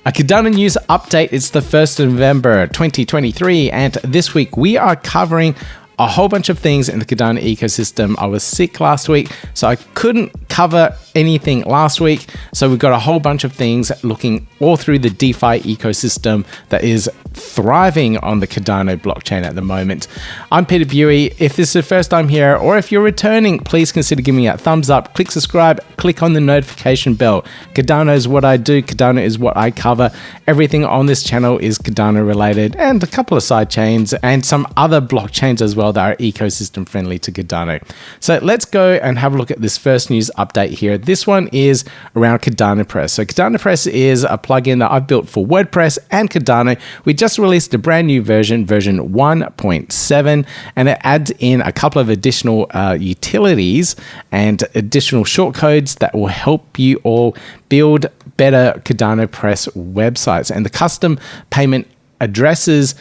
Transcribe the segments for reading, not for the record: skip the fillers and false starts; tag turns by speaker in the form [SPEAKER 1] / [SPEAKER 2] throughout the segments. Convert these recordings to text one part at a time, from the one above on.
[SPEAKER 1] A Cardano news update. It's the 1st of November 2023, and this week we are covering a whole bunch of things in the Cardano ecosystem. I was sick last week, so I couldn't cover anything last week. So we've got a whole bunch of things looking all through the DeFi ecosystem that is thriving on the Cardano blockchain at the moment. I'm Peter Buey. If this is the first time here, or if you're returning, please consider giving me a thumbs up, click subscribe, click on the notification bell. Cardano is what I do. Cardano is what I cover. Everything on this channel is Cardano related, and a couple of side chains and some other blockchains as well that are ecosystem friendly to Cardano. So let's go and have a look at this first news update here. This one is around CardanoPress. So CardanoPress is a plugin that I've built for WordPress and Cardano. We just released a brand new version 1.7, and it adds in a couple of additional utilities and additional shortcodes that will help you all build better CardanoPress websites. And the custom payment addresses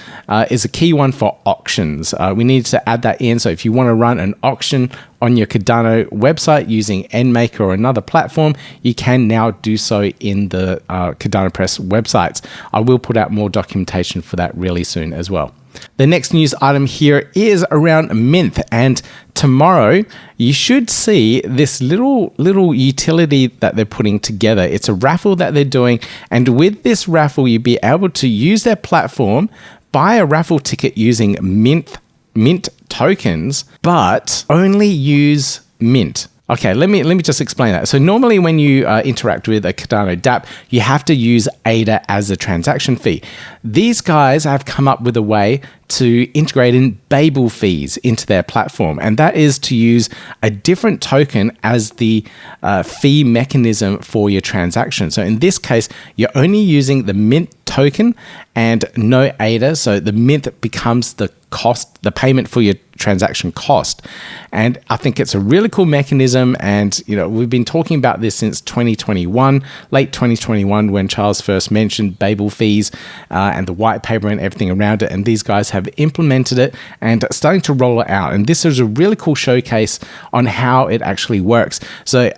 [SPEAKER 1] is a key one for auctions. We need to add that in. So if you want to run an auction on your Cardano website using NMaker or another platform, you can now do so in the CardanoPress websites. I will put out more documentation for that really soon as well. The next news item here is around Mynth, and tomorrow you should see this little utility that they're putting together. It's a raffle that they're doing, and with this raffle you'll be able to use their platform, buy a raffle ticket using Mint tokens, but only use Mint. Okay, let me just explain that. So normally when you interact with a Cardano dApp, you have to use ADA as a transaction fee. These guys have come up with a way to integrate in Bable fees into their platform, and that is to use a different token as the fee mechanism for your transaction. So in this case, you're only using the Mint token and no ADA, so the Mynth becomes the cost, the payment for your transaction cost. And I think it's a really cool mechanism, and we've been talking about this since 2021, late 2021, when Charles first mentioned Bable fees and the white paper and everything around it, and these guys have implemented it and starting to roll it out. And this is a really cool showcase on how it actually works. So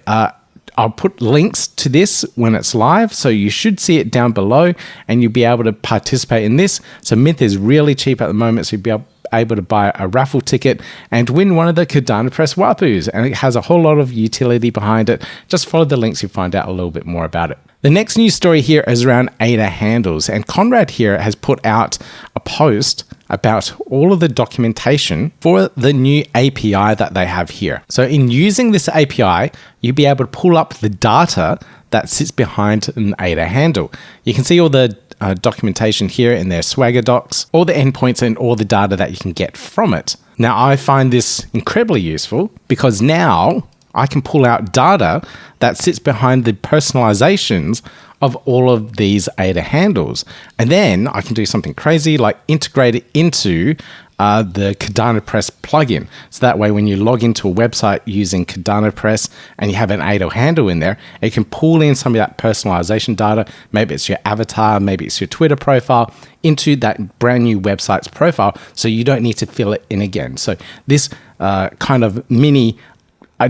[SPEAKER 1] I'll put links to this when it's live, so you should see it down below and you'll be able to participate in this. So Mynth is really cheap at the moment, so you'll be able to buy a raffle ticket and win one of the CardanoPress Wapus, and it has a whole lot of utility behind it. Just follow the links, you'll find out a little bit more about it. The next news story here is around ADA handles, and Conrad here has put out a post about all of the documentation for the new API that they have here. So in using this API, you'll be able to pull up the data that sits behind an ADA handle. You can see all the documentation here in their Swagger docs, all the endpoints and all the data that you can get from it. Now, I find this incredibly useful because now I can pull out data that sits behind the personalizations of all of these ADA handles. And then I can do something crazy like integrate it into the CardanoPress plugin. So that way when you log into a website using CardanoPress and you have an ADA handle in there, it can pull in some of that personalization data. Maybe it's your avatar, maybe it's your Twitter profile, into that brand new website's profile, so you don't need to fill it in again. So this kind of mini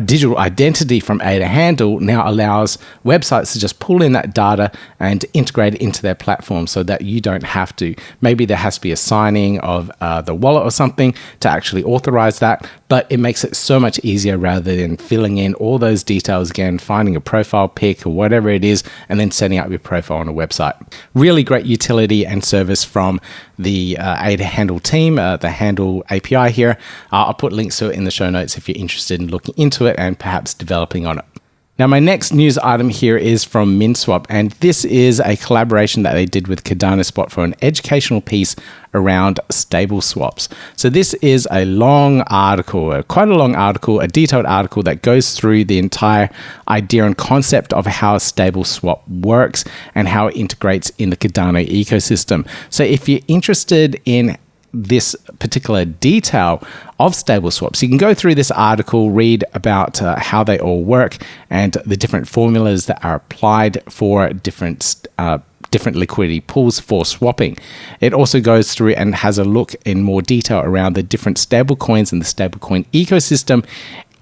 [SPEAKER 1] digital identity from ADA handle now allows websites to just pull in that data and integrate it into their platform so that you don't have to. Maybe there has to be a signing of the wallet or something to actually authorize that, but it makes it so much easier rather than filling in all those details again, finding a profile pic or whatever it is, and then setting up your profile on a website. Really great utility and service from the ADA handle team, the handle API here. I'll put links to it in the show notes if you're interested in looking into it and perhaps developing on it. Now, my next news item here is from Minswap, and this is a collaboration that they did with Cardano Spot for an educational piece around stable swaps. So this is a long article, quite a long article, a detailed article that goes through the entire idea and concept of how a stable swap works and how it integrates in the Cardano ecosystem. So if you're interested in this particular detail of stable swaps, you can go through this article, read about how they all work and the different formulas that are applied for different liquidity pools for swapping. It also goes through and has a look in more detail around the different stable coins and the stablecoin ecosystem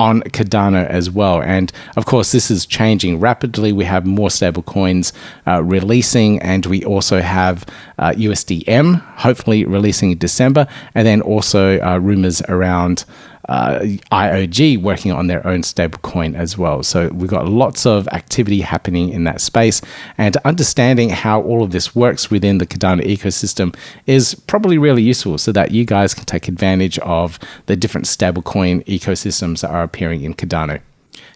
[SPEAKER 1] on Cardano as well. And of course, this is changing rapidly. We have more stablecoins releasing, and we also have USDM hopefully releasing in December, and then also rumors around IOG working on their own stablecoin as well. So we've got lots of activity happening in that space, and understanding how all of this works within the Cardano ecosystem is probably really useful so that you guys can take advantage of the different stablecoin ecosystems that are appearing in Cardano.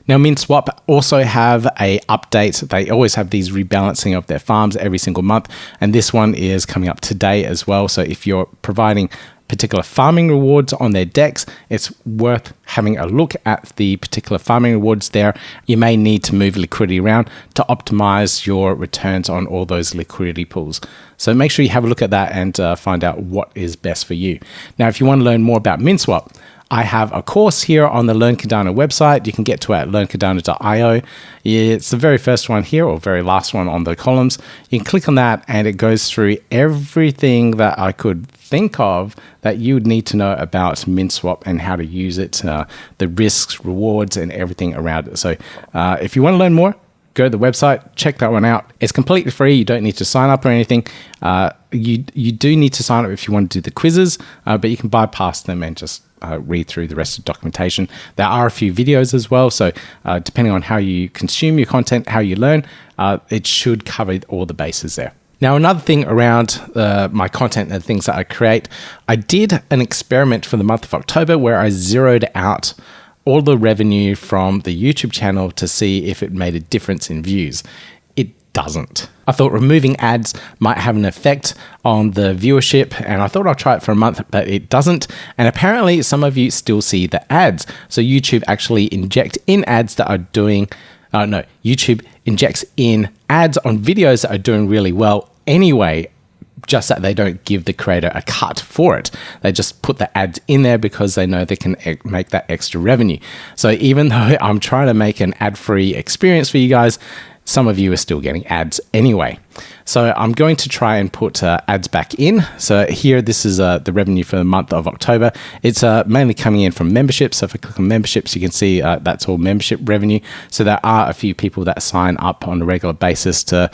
[SPEAKER 1] Now, Minswap also have a update. They always have these rebalancing of their farms every single month, and this one is coming up today as well. So if you're providing particular farming rewards on their decks, it's worth having a look at the particular farming rewards there. You may need to move liquidity around to optimize your returns on all those liquidity pools. So make sure you have a look at that and find out what is best for you. Now, if you want to learn more about Minswap, I have a course here on the Learn Cardano website. You can get to it at learncardano.io. It's the very first one here, or very last one on the columns. You can click on that and it goes through everything that I could think of that you would need to know about Minswap and how to use it, the risks, rewards, and everything around it. So if you want to learn more, go to the website, check that one out. It's completely free. You don't need to sign up or anything. You do need to sign up if you want to do the quizzes, but you can bypass them and just read through the rest of the documentation. There are a few videos as well, so depending on how you consume your content, how you learn, it should cover all the bases there. Now, another thing around my content and things that I create, I did an experiment for the month of October where I zeroed out all the revenue from the YouTube channel to see if it made a difference in views. It doesn't. I thought removing ads might have an effect on the viewership, and I thought I'll try it for a month, but it doesn't. And apparently some of you still see the ads. So YouTube actually inject in ads that are doing, YouTube injects in ads on videos that are doing really well anyway, just that they don't give the creator a cut for it. They just put the ads in there because they know they can make that extra revenue. So even though I'm trying to make an ad-free experience for you guys, some of you are still getting ads anyway. So I'm going to try and put ads back in. So here, this is the revenue for the month of October. It's mainly coming in from memberships. So if I click on memberships, you can see that's all membership revenue. So there are a few people that sign up on a regular basis to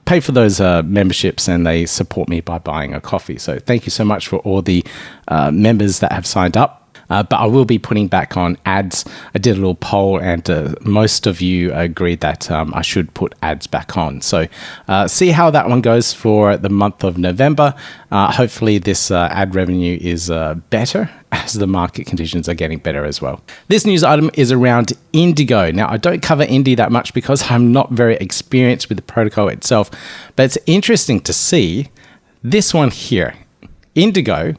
[SPEAKER 1] pay for those memberships, and they support me by buying a coffee. So thank you so much for all the members that have signed up. But I will be putting back on ads. I did a little poll, and most of you agreed that I should put ads back on. So see how that one goes for the month of November. Hopefully this ad revenue is better as the market conditions are getting better as well. This news item is around Indigo. Now, I don't cover Indy that much because I'm not very experienced with the protocol itself, but it's interesting to see this one here. Indigo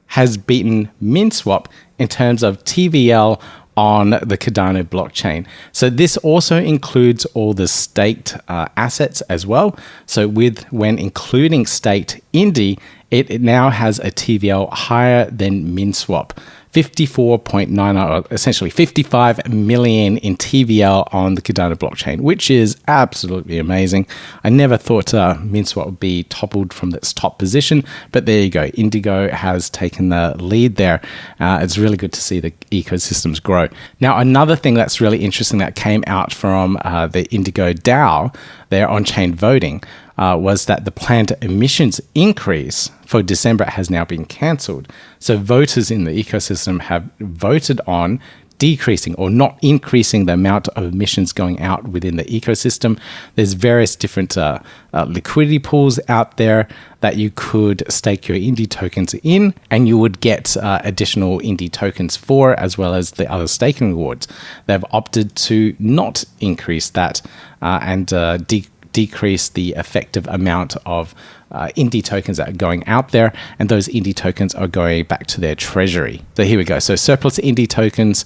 [SPEAKER 1] has beaten Minswap in terms of TVL on the Cardano blockchain. So this also includes all the staked assets as well. So when including staked Indy, it now has a TVL higher than Minswap. 54.9, essentially 55 million in TVL on the Cardano blockchain, which is absolutely amazing. I never thought Minswap would be toppled from its top position, but there you go. Indigo has taken the lead there. It's really good to see the ecosystems grow. Now, another thing that's really interesting that came out from the Indigo DAO, their on-chain voting, was that the planned emissions increase for December has now been cancelled. So voters in the ecosystem have voted on decreasing or not increasing the amount of emissions going out within the ecosystem. There's various different liquidity pools out there that you could stake your Indy tokens in, and you would get additional Indy tokens for, as well as the other staking rewards. They've opted to not increase that and decrease the effective amount of Indy tokens that are going out there, and those Indy tokens are going back to their treasury. So here we go. So surplus Indy tokens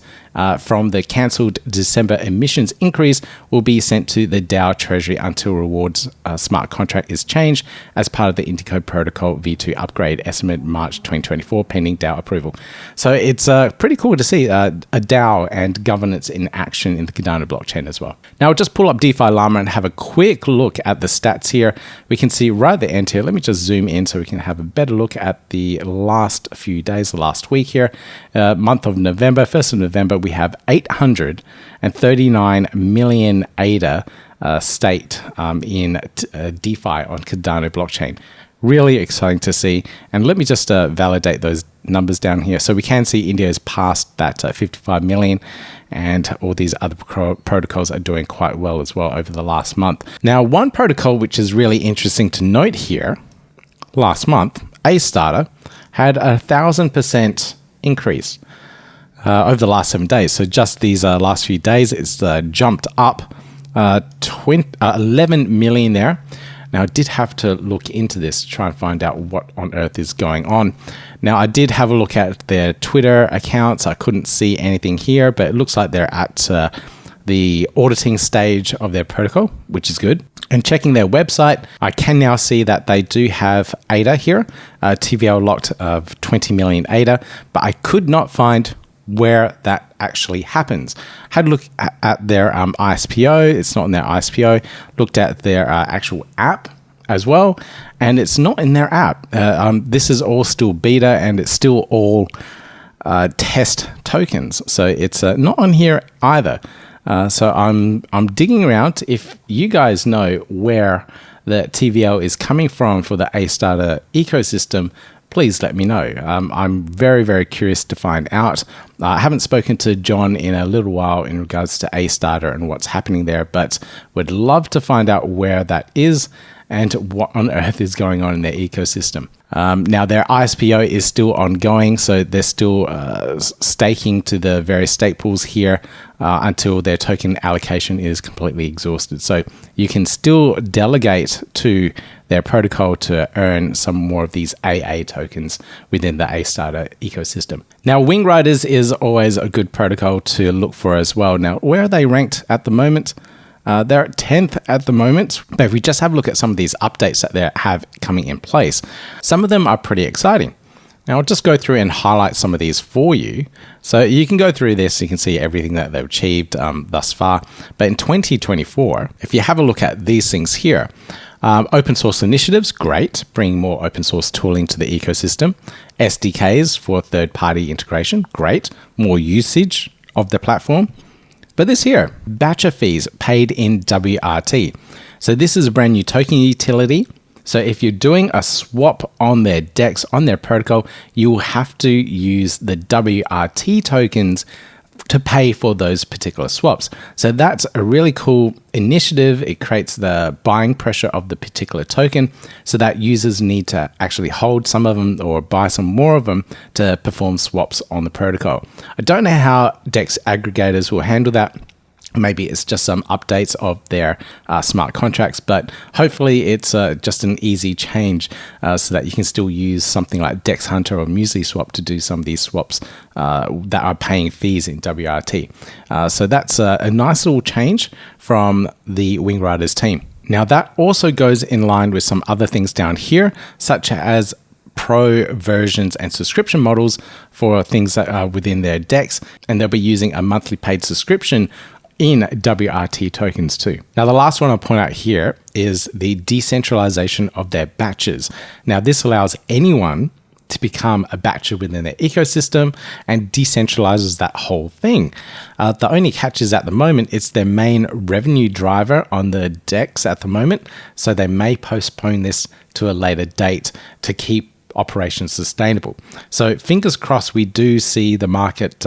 [SPEAKER 1] from the cancelled December emissions increase will be sent to the DAO treasury until rewards smart contract is changed as part of the Indigo protocol V2 upgrade estimate March 2024 pending DAO approval. So it's pretty cool to see a DAO and governance in action in the Cardano blockchain as well. Now I'll just pull up DeFiLlama and have a quick look at the stats here. We can see right at the end here here. Let me just zoom in so we can have a better look at the last few days, the last week here. Month of November, 1st of November, we have 839 million ADA staked in DeFi on Cardano blockchain. Really exciting to see. And let me just validate those numbers down here. So we can see India's passed that 55 million, and all these other protocols are doing quite well as well over the last month. Now, one protocol which is really interesting to note here, last month, AStarter had 1,000% increase over the last 7 days. So just these last few days, it's jumped up 11 million there. Now, I did have to look into this to try and find out what on earth is going on. Now, I did have a look at their Twitter accounts. I couldn't see anything here, but it looks like they're at the auditing stage of their protocol, which is good. And checking their website, I can now see that they do have ADA here, TVL locked of 20 million ADA, but I could not find where that actually happens. Had a look at their ISPO. It's not in their ISPO. Looked at their actual app as well, and it's not in their app. This is all still beta, and it's still all test tokens. So it's not on here either. So I'm digging around. If you guys know where the TVL is coming from for the AStarter ecosystem, please let me know. I'm very, very curious to find out. I haven't spoken to John in a little while in regards to AStarter and what's happening there, but would love to find out where that is and what on earth is going on in their ecosystem. Now, their ISPO is still ongoing, so they're still staking to the various stake pools here until their token allocation is completely exhausted. So you can still delegate to their protocol to earn some more of these AA tokens within the AStarter ecosystem. Now, Wingriders is always a good protocol to look for as well. Now, where are they ranked at the moment? They're at 10th at the moment, but if we just have a look at some of these updates that they have coming in place, some of them are pretty exciting. Now, I'll just go through and highlight some of these for you. So you can go through this, you can see everything that they've achieved thus far. But in 2024, if you have a look at these things here, open source initiatives, great, bringing more open source tooling to the ecosystem. SDKs for third-party integration, great, more usage of the platform. But this here, batcher fees paid in WRT. So this is a brand new token utility. So if you're doing a swap on their DEX, on their protocol, you will have to use the WRT tokens to pay for those particular swaps. So that's a really cool initiative. It creates the buying pressure of the particular token so that users need to actually hold some of them or buy some more of them to perform swaps on the protocol. I don't know how DEX aggregators will handle that. Maybe it's just some updates of their smart contracts, but hopefully it's just an easy change so that you can still use something like Dexhunter or MuesliSwap to do some of these swaps that are paying fees in WRT. So that's a nice little change from the Wingriders team. Now that also goes in line with some other things down here, such as pro versions and subscription models for things that are within their DEX, and they'll be using a monthly paid subscription in WRT tokens too. Now, the last one I'll point out here is the decentralization of their batches. Now, this allows anyone to become a batcher within their ecosystem and decentralizes that whole thing. The only catch is at the moment, it's their main revenue driver on the DEX at the moment. So they may postpone this to a later date to keep operations sustainable. So fingers crossed we do see the market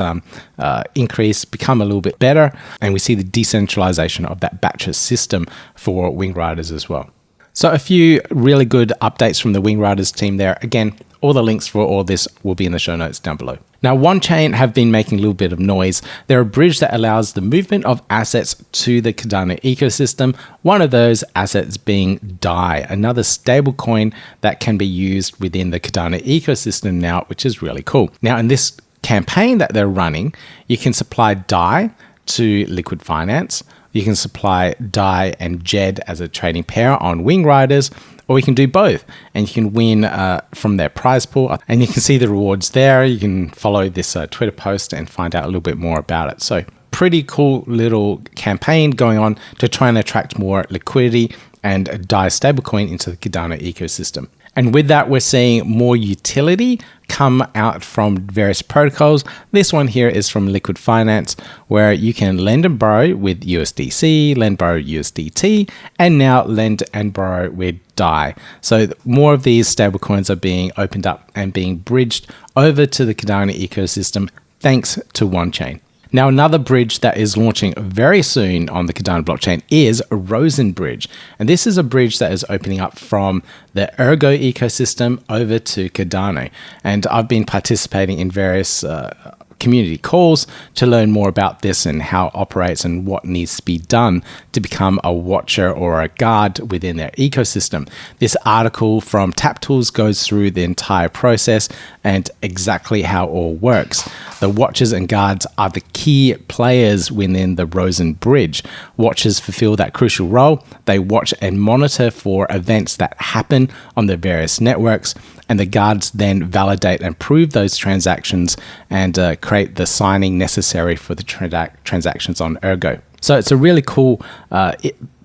[SPEAKER 1] increase, become a little bit better, and we see the decentralization of that batcher system for Wingriders as well. So a few really good updates from the Wingriders team there. Again, all the links for all this will be in the show notes down below. Now, Wanchain have been making a little bit of noise. They're a bridge that allows the movement of assets to the Cardano ecosystem. One of those assets being DAI, another stablecoin that can be used within the Cardano ecosystem now, which is really cool. Now, in this campaign that they're running, you can supply DAI to Liqwid Finance. You can supply DAI and Djed as a trading pair on Wingriders, or you can do both and you can win from their prize pool, and you can see the rewards there. You can follow this Twitter post and find out a little bit more about it. So pretty cool little campaign going on to try and attract more liquidity and DAI stablecoin into the Cardano ecosystem. And with that, we're seeing more utility come out from various protocols. This one here is from Liqwid Finance, where you can lend and borrow with USDC, lend, borrow USDT, and now lend and borrow with DAI. So more of these stablecoins are being opened up and being bridged over to the Cardano ecosystem thanks to Wanchain. Now, another bridge that is launching very soon on the Cardano blockchain is Rosen Bridge. And this is a bridge that is opening up from the Ergo ecosystem over to Cardano. And I've been participating in various community calls to learn more about this and how it operates and what needs to be done to become a watcher or a guard within their ecosystem. This article from Tap Tools goes through the entire process and exactly how it all works. The watchers and guards are the key players within the Rosen Bridge. Watchers fulfill that crucial role. They watch and monitor for events that happen on the various networks, and the guards then validate and prove those transactions and create the signing necessary for the transactions on Ergo. So it's a really cool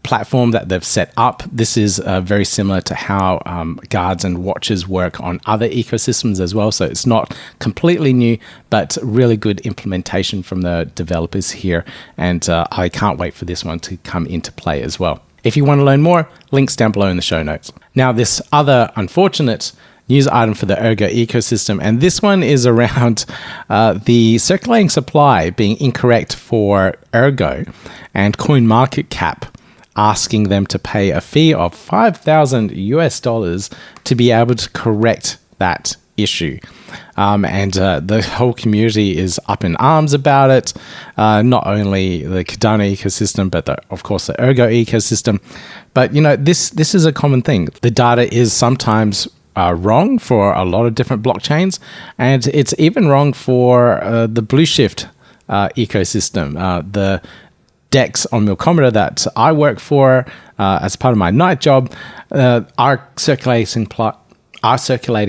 [SPEAKER 1] platform that they've set up. This is very similar to how guards and watchers work on other ecosystems as well. So it's not completely new, but really good implementation from the developers here. And I can't wait for this one to come into play as well. If you want to learn more, links down below in the show notes. Now, this other unfortunate news item for the Ergo ecosystem, and this one is around the circulating supply being incorrect for Ergo and CoinMarketCap asking them to pay a fee of $5,000 to be able to correct that issue. The whole community is up in arms about it. Not only the Cardano ecosystem, but of course the Ergo ecosystem. But you know, this is a common thing. The data is sometimes wrong for a lot of different blockchains, and it's even wrong for the Blueshift ecosystem. The Dex on Milcometer that I work for as part of my night job, our circulating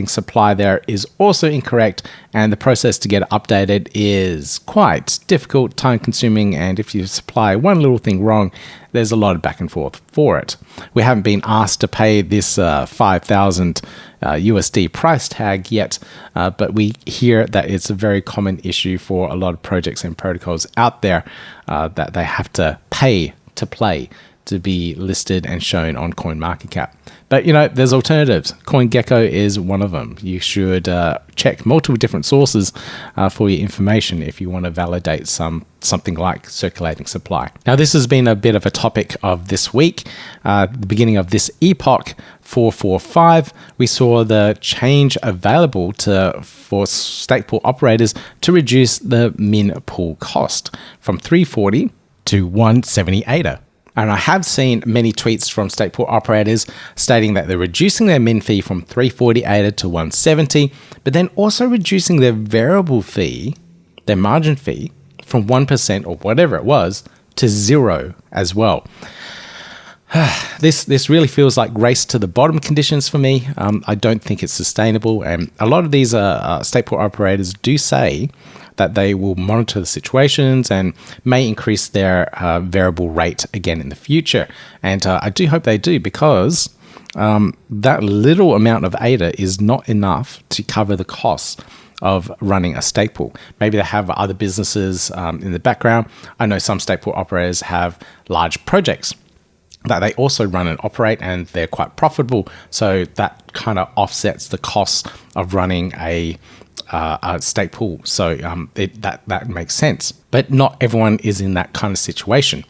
[SPEAKER 1] supply there is also incorrect, and the process to get it updated is quite difficult, time consuming, and if you supply one little thing wrong, there's a lot of back and forth for it. We haven't been asked to pay this 5,000 USD price tag yet, but we hear that it's a very common issue for a lot of projects and protocols out there that they have to pay to play to be listed and shown on CoinMarketCap. But you know, there's alternatives. CoinGecko is one of them. You should check multiple different sources for your information if you want to validate something like circulating supply. Now, this has been a bit of a topic of this week. The beginning of this epoch, 445, we saw the change available for stake pool operators to reduce the MinPoolCost from 340 to 178. And I have seen many tweets from stake pool operators stating that they're reducing their min fee from 348 to 170, but then also reducing their variable fee, their margin fee, from 1% or whatever it was to 0 as well. This really feels like race to the bottom conditions for me. I don't think it's sustainable. And a lot of these stake pool operators do say that they will monitor the situations and may increase their variable rate again in the future. And I do hope they do, because that little amount of ADA is not enough to cover the costs of running a stake pool. Maybe they have other businesses in the background. I know some stake pool operators have large projects that they also run and operate, and they're quite profitable. So that kind of offsets the cost of running a stake pool. So that makes sense. But not everyone is in that kind of situation.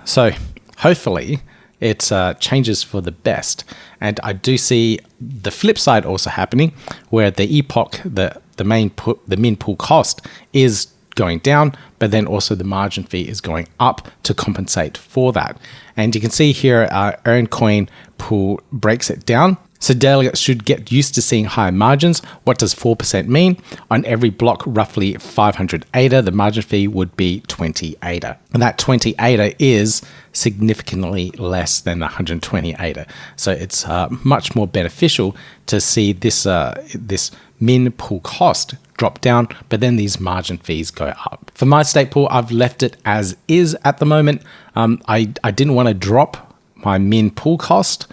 [SPEAKER 1] So hopefully it changes for the best. And I do see the flip side also happening, where the epoch, the MinPoolCost is going down, but then also the margin fee is going up to compensate for that. And you can see here, EarnCoin Pool breaks it down. So delegates should get used to seeing higher margins. What does 4% mean? On every block, roughly 500 ADA, the margin fee would be 20 ADA. And that 20 ADA is significantly less than 120 ADA. So it's much more beneficial to see this MinPoolCost drop down, but then these margin fees go up. For my stake pool, I've left it as is at the moment. I didn't want to drop my MinPoolCost,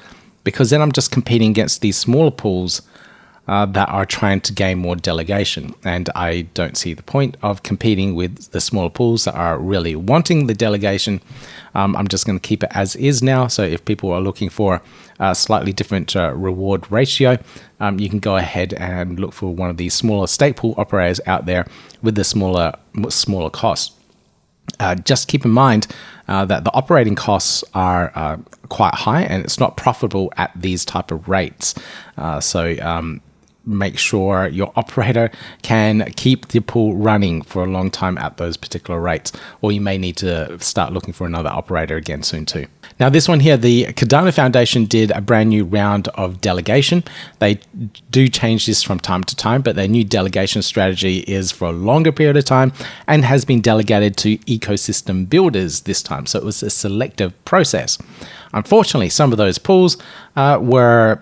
[SPEAKER 1] because then I'm just competing against these smaller pools that are trying to gain more delegation. And I don't see the point of competing with the smaller pools that are really wanting the delegation. I'm just going to keep it as is now. So if people are looking for a slightly different reward ratio, you can go ahead and look for one of these smaller stake pool operators out there with the smaller cost. Just keep in mind that the operating costs are quite high, and it's not profitable at these type of rates. So make sure your operator can keep the pool running for a long time at those particular rates, or you may need to start looking for another operator again soon too. Now this one here, the Cardano Foundation did a brand new round of delegation. They do change this from time to time, but their new delegation strategy is for a longer period of time and has been delegated to ecosystem builders this time. So it was a selective process. Unfortunately, some of those pools were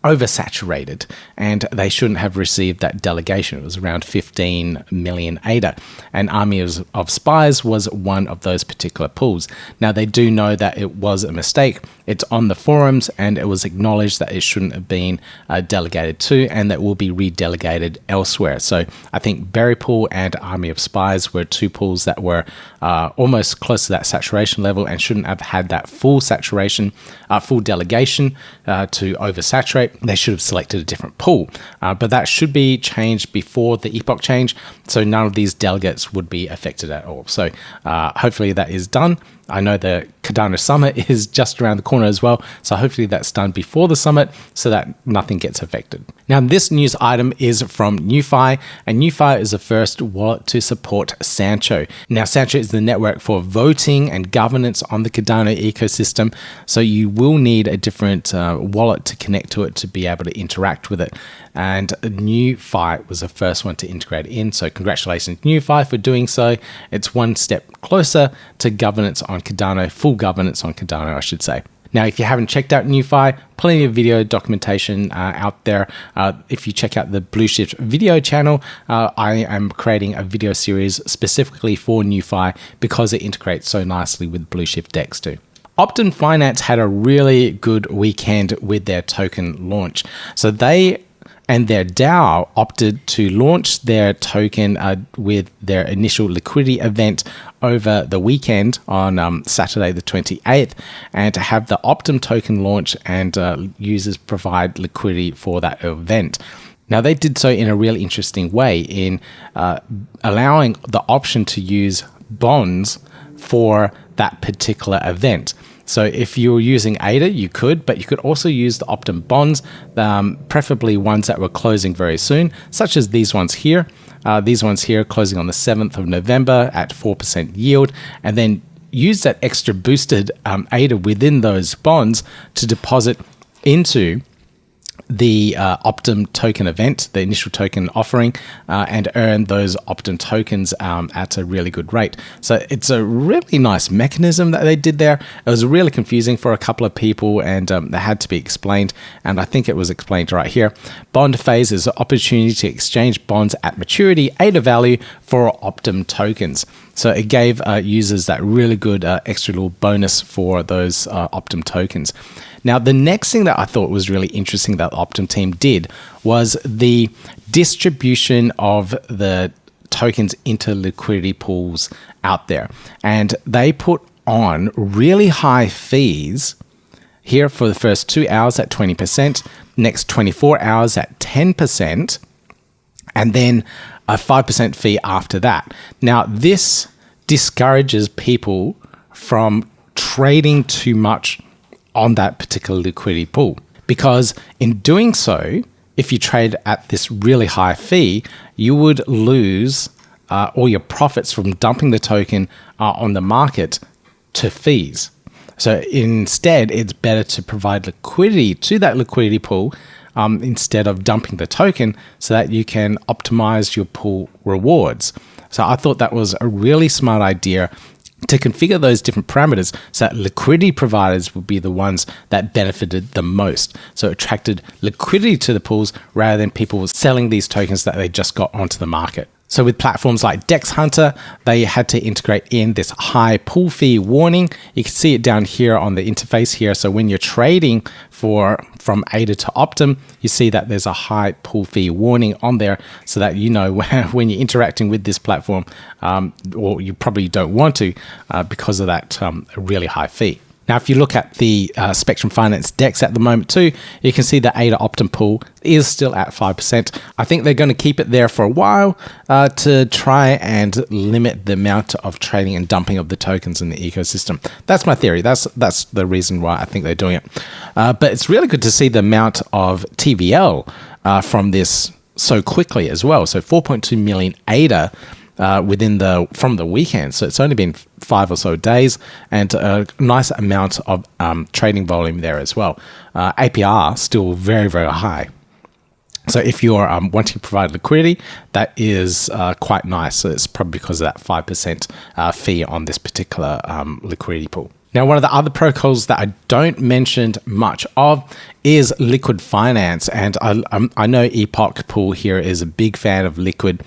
[SPEAKER 1] oversaturated, and they shouldn't have received that delegation. It was around 15 million ADA, and Army of Spies was one of those particular pools. Now they do know that it was a mistake. It's on the forums, and it was acknowledged that it shouldn't have been delegated to, and that will be redelegated elsewhere. So I think Berry Pool and Army of Spies were two pools that were almost close to that saturation level and shouldn't have had that full saturation, full delegation to oversaturate. They should have selected a different pool, but that should be changed before the epoch change, so none of these delegates would be affected at all. So hopefully that is done. I know the Cardano Summit is just around the corner as well, so hopefully that's done before the summit so that nothing gets affected. Now this news item is from NuFi, and NuFi is the first wallet to support Sancho. Now Sancho is the network for voting and governance on the Cardano ecosystem, so you will need a different wallet to connect to it to be able to interact with it. And NuFi was the first one to integrate in, so congratulations NuFi for doing so. It's one step closer to governance on Cardano, full governance on Cardano, I should say. Now, if you haven't checked out NuFi, plenty of video documentation out there. If you check out the Blue Shift video channel, I am creating a video series specifically for NuFi because it integrates so nicely with Blue Shift DEX too. Optim Finance had a really good weekend with their token launch. So they and their DAO opted to launch their token with their initial liquidity event over the weekend on Saturday the 28th, and to have the Optim token launch and users provide liquidity for that event. Now they did so in a really interesting way in allowing the option to use bonds for that particular event. So if you were using ADA, you could, but you could also use the Optim bonds, preferably ones that were closing very soon, such as these ones here. These ones here closing on the 7th of November at 4% yield, and then use that extra boosted ADA within those bonds to deposit into the Optim token event, the initial token offering, and earn those Optim tokens at a really good rate. So it's a really nice mechanism that they did there. It was really confusing for a couple of people, and that had to be explained, and I think it was explained right here. Bond phase is an opportunity to exchange bonds at maturity, ADA value for Optim tokens. So it gave users that really good extra little bonus for those Optim tokens. Now, the next thing that I thought was really interesting that the Optim team did was the distribution of the tokens into liquidity pools out there. And they put on really high fees here for the first 2 hours at 20%, next 24 hours at 10%, and then a 5% fee after that. Now, this discourages people from trading too much on that particular liquidity pool, because in doing so, if you trade at this really high fee, you would lose all your profits from dumping the token on the market to fees. So instead, it's better to provide liquidity to that liquidity pool instead of dumping the token, so that you can optimize your pool rewards. So I thought that was a really smart idea to configure those different parameters so that liquidity providers would be the ones that benefited the most. So it attracted liquidity to the pools rather than people selling these tokens that they just got onto the market. So with platforms like Dexhunter, they had to integrate in this high pool fee warning. You can see it down here on the interface here. So when you're trading from ADA to Optim, you see that there's a high pool fee warning on there so that you know when you're interacting with this platform, or you probably don't want to because of that really high fee. Now, if you look at the Spectrum Finance DEX at the moment too, you can see the ADA Optim pool is still at 5%. I think they're going to keep it there for a while to try and limit the amount of trading and dumping of the tokens in the ecosystem. That's my theory. That's the reason why I think they're doing it. But it's really good to see the amount of TVL from this so quickly as well. So 4.2 million ADA from the weekend. So it's only been 5 or so days and a nice amount of trading volume there as well. APR still very, very high. So if you're wanting to provide liquidity, that is quite nice. So it's probably because of that 5% fee on this particular liquidity pool. Now, one of the other protocols that I don't mention much of is Liqwid Finance. And I know Epoch Pool here is a big fan of Liqwid.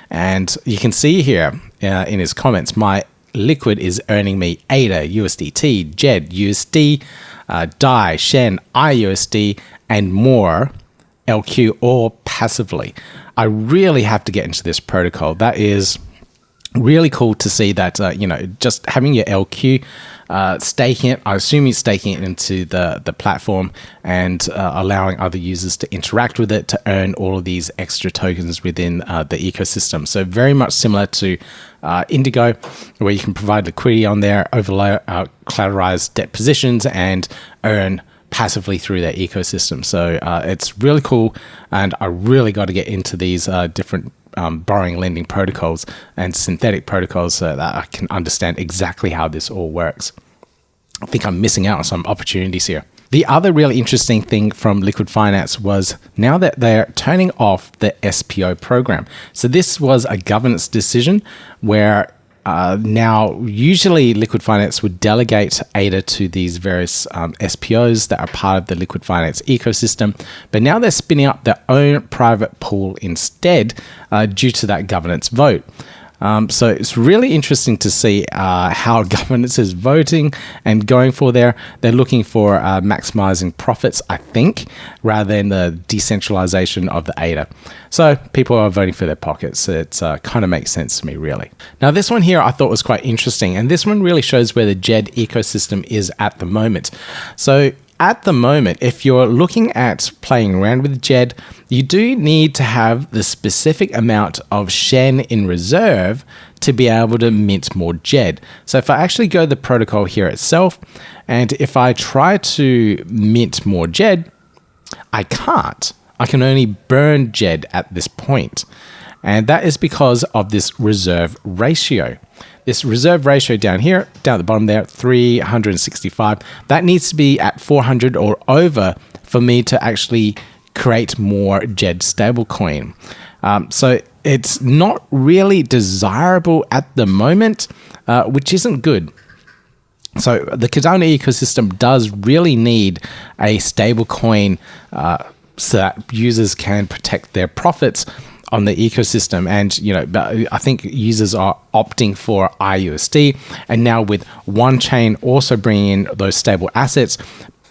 [SPEAKER 1] And you can see here in his comments, my Liqwid is earning me ADA, USDT, Djed, USD, DAI, Shen, IUSD, and more LQ, all passively. I really have to get into this protocol. That is really cool to see that, just having your LQ, staking it, I assume you're staking it into the platform and allowing other users to interact with it to earn all of these extra tokens within the ecosystem. So very much similar to Indigo, where you can provide liquidity on there, overlay collateralized debt positions, and earn passively through their ecosystem. So it's really cool, and I really got to get into these different borrowing lending protocols and synthetic protocols so that I can understand exactly how this all works. I think I'm missing out on some opportunities here. The other really interesting thing from Liqwid Finance was now that they're turning off the SPO program. So this was a governance decision where now usually Liqwid Finance would delegate ADA to these various SPOs that are part of the Liqwid Finance ecosystem, but now they're spinning up their own private pool instead due to that governance vote. So it's really interesting to see how governance is voting and going for there. They're looking for maximizing profits, I think, rather than the decentralization of the ADA. So people are voting for their pockets. It kind of makes sense to me, really. Now, this one here I thought was quite interesting, and this one really shows where the Djed ecosystem is at the moment. So at the moment, if you're looking at playing around with Djed, you do need to have the specific amount of Shen in reserve to be able to mint more Djed. So if I actually go to the protocol here itself, and if I try to mint more Djed, I can't. I can only burn Djed at this point. And that is because of this reserve ratio. This reserve ratio down here, down at the bottom there, 365, that needs to be at 400 or over for me to actually create more Djed stablecoin. So it's not really desirable at the moment, which isn't good. So the Cardano ecosystem does really need a stablecoin so that users can protect their profits on the ecosystem. And I think users are opting for IUSD, and now with Wanchain also bringing in those stable assets,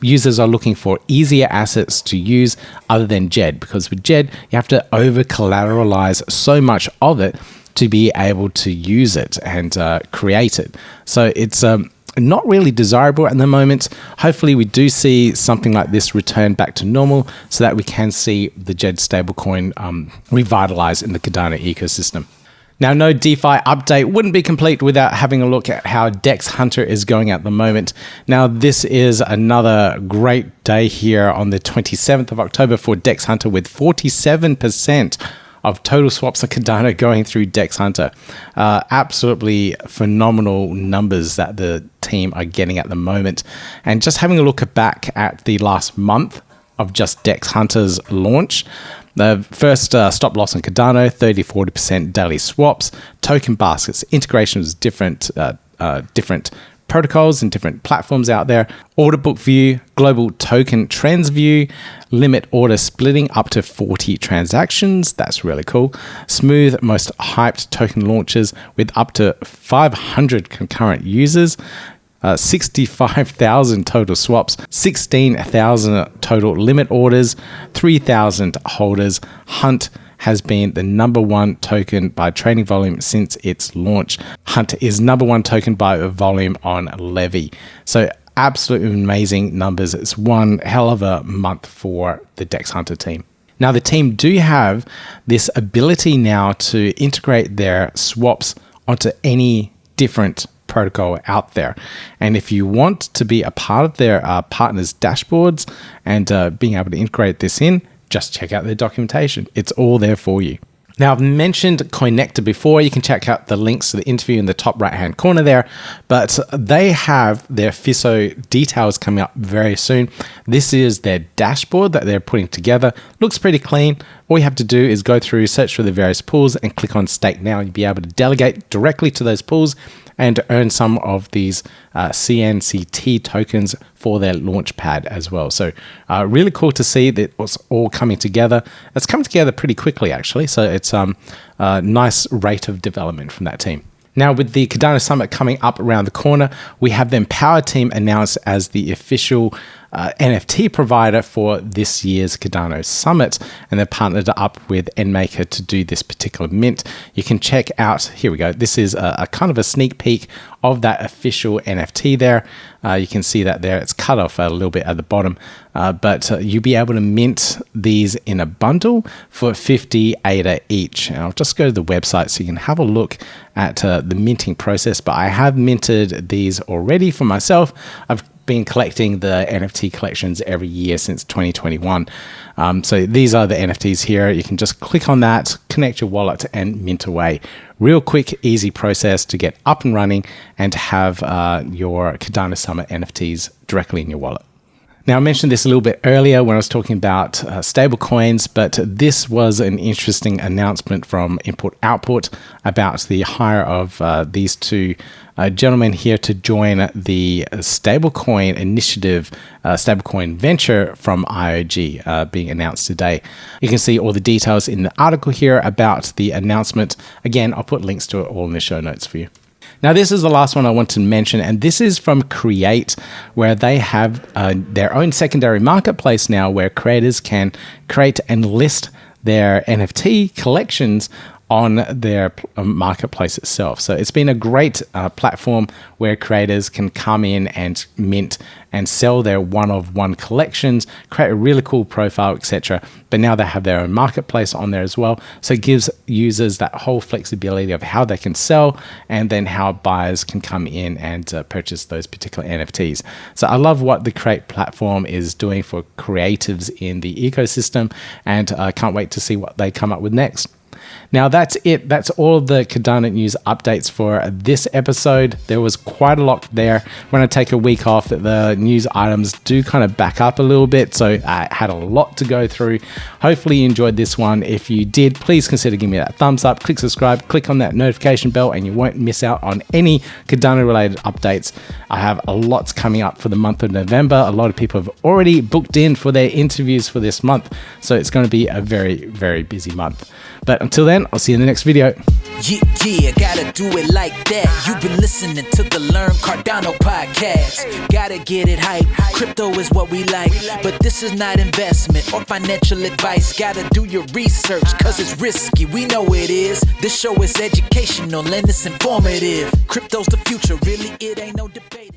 [SPEAKER 1] users are looking for easier assets to use other than Djed, because with Djed you have to over collateralize so much of it to be able to use it and create it. So it's not really desirable at the moment. Hopefully we do see something like this return back to normal so that we can see the Djed stablecoin revitalize in the Cardano ecosystem. Now, no DeFi update wouldn't be complete without having a look at how Dexhunter is going at the moment. Now, this is another great day here on the 27th of October for Dexhunter, with 47% of total swaps on Cardano going through Dexhunter. Absolutely phenomenal numbers that the team are getting at the moment. And just having a look back at the last month of just Dexhunter's launch, the first stop loss on Cardano, 30-40% daily swaps, token baskets, integration was different protocols and different platforms out there. Order book view, global token trends view, limit order splitting up to 40 transactions. That's really cool. Smooth most hyped token launches with up to 500 concurrent users. 65,000 total swaps, 16,000 total limit orders, 3,000 holders. Hunt has been the #1 token by trading volume since its launch. Hunt is #1 token by volume on Levy. So absolutely amazing numbers. It's one hell of a month for the Dexhunter team. Now the team do have this ability now to integrate their swaps onto any different protocol out there. And if you want to be a part of their partners' dashboards and being able to integrate this in, just check out their documentation. It's all there for you. Now, I've mentioned Coinecta before. You can check out the links to the interview in the top right-hand corner there, but they have their FISO details coming up very soon. This is their dashboard that they're putting together. Looks pretty clean. All you have to do is go through, search for the various pools and click on Stake Now. You'll be able to delegate directly to those pools and earn some of these CNCT tokens for their launch pad as well. So really cool to see that it's all coming together. It's come together pretty quickly, actually. So it's a nice rate of development from that team. Now, with the Cardano Summit coming up around the corner, we have the Empowa team announced as the official NFT provider for this year's Cardano Summit, and they're partnered up with NMaker to do this particular mint. You can check out, here we go, this is a kind of a sneak peek of that official NFT there. You can see that there, it's cut off a little bit at the bottom, but you'll be able to mint these in a bundle for 50 ADA each. And I'll just go to the website so you can have a look at the minting process, but I have minted these already for myself. I've been collecting the NFT collections every year since 2021. So these are the NFTs here. You can just click on that, connect your wallet and mint away. Real quick, easy process to get up and running and have your Cardano Summit NFTs directly in your wallet. Now, I mentioned this a little bit earlier when I was talking about stablecoins, but this was an interesting announcement from Import Output about the hire of these two gentlemen here to join the stablecoin initiative, stablecoin venture from IOG being announced today. You can see all the details in the article here about the announcement. Again, I'll put links to it all in the show notes for you. Now, this is the last one I want to mention, and this is from Kreate, where they have their own secondary marketplace now where creators can create and list their NFT collections on their marketplace itself. So it's been a great platform where creators can come in and mint and sell their one-of-one collections, create a really cool profile, etc. But now they have their own marketplace on there as well. So it gives users that whole flexibility of how they can sell and then how buyers can come in and purchase those particular NFTs. So I love what the Kreate platform is doing for creatives in the ecosystem, and I can't wait to see what they come up with next. Now that's it. That's all the Cardano news updates for this episode. There was quite a lot there. When I take a week off, the news items do kind of back up a little bit. So I had a lot to go through. Hopefully you enjoyed this one. If you did, please consider giving me that thumbs up, click subscribe, click on that notification bell, and you won't miss out on any Cardano related updates. I have a lot coming up for the month of November. A lot of people have already booked in for their interviews for this month. So it's going to be a very, very busy month. But until then, I'll see you in the next video.
[SPEAKER 2] Yeah, gotta do it like that. You've been listening to the Learn Cardano podcast. Gotta get it hype. Crypto is what we like, but this is not investment or financial advice. Gotta do your research, cause it's risky. We know it is. This show is educational and it's informative. Crypto's the future, really, it ain't no debate.